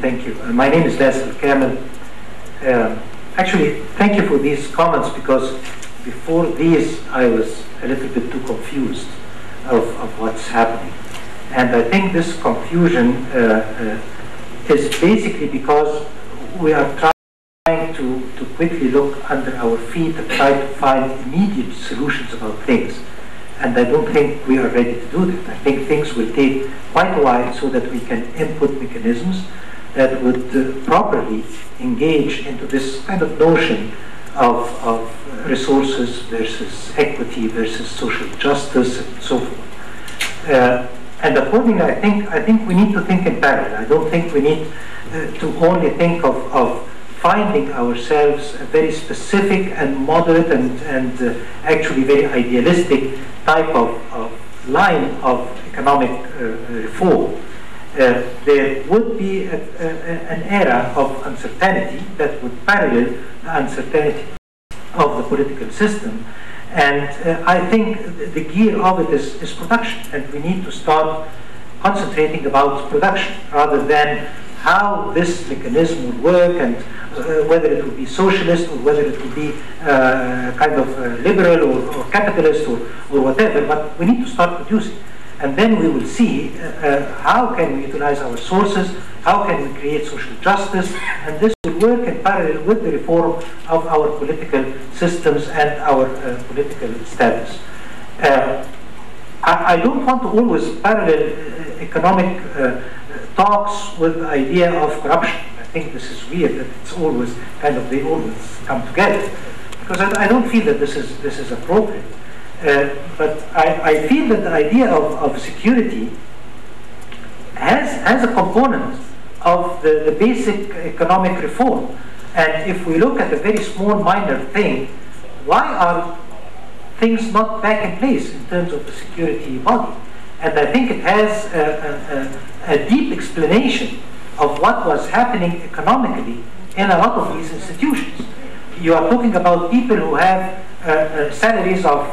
Thank you. My name is Basil Kamel. Actually, thank you for these comments, because before these I was a little bit too confused of what's happening. And I think this confusion is basically because we are trying to quickly look under our feet and try to find immediate solutions about things. And I don't think we are ready to do that. I think things will take quite a while so that we can input mechanisms that would properly engage into this kind of notion of resources versus equity versus social justice and so forth. And accordingly, I think we need to think in parallel. I don't think we need to only think of finding ourselves a very specific and moderate and actually very idealistic type of line of economic reform. There would be an era of uncertainty that would parallel the uncertainty of the political system. And I think the gear of it is production, and we need to start concentrating about production rather than how this mechanism would work and whether it would be socialist or whether it would be kind of liberal or capitalist or whatever. But we need to start producing, and then we will see how can we utilize our sources, how can we create social justice, and this will work in parallel with the reform of our political systems and our political status. I don't want to always parallel economic talks with the idea of corruption. I think this is weird that it's always kind of, they always come together, because I don't feel that this is appropriate. But I feel that the idea of security has a component of the basic economic reform. And if we look at a very small minor thing, why are things not back in place in terms of the security body? And I think it has a deep explanation of what was happening economically in a lot of these institutions. You are talking about people who have salaries of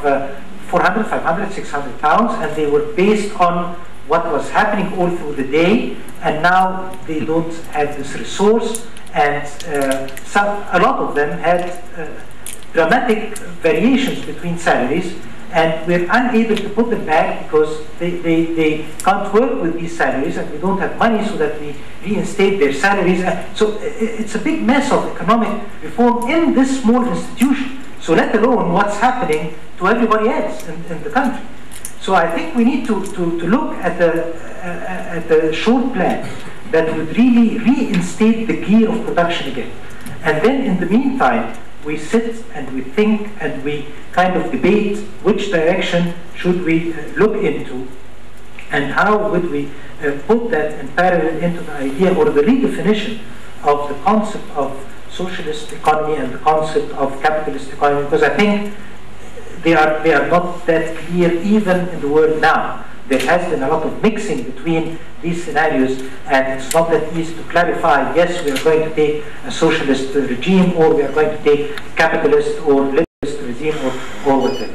400, 500, 600 pounds, and they were based on what was happening all through the day, and now they don't have this resource, and a lot of them had dramatic variations between salaries, and we're unable to put them back because they can't work with these salaries, and we don't have money so that we reinstate their salaries. So it's a big mess of economic reform in this small institution, so let alone what's happening to everybody else in the country. So I think we need to look at the short plan that would really reinstate the gear of production again. And then in the meantime, we sit and we think and we kind of debate which direction should we look into, and how would we put that in parallel into the idea or the redefinition of the concept of socialist economy and the concept of capitalist economy, because I think they are not that clear even in the world now. There has been a lot of mixing between these scenarios, and it's not that easy to clarify, yes, we are going to take a socialist regime, or we are going to take capitalist or liberalist regime, or whatever.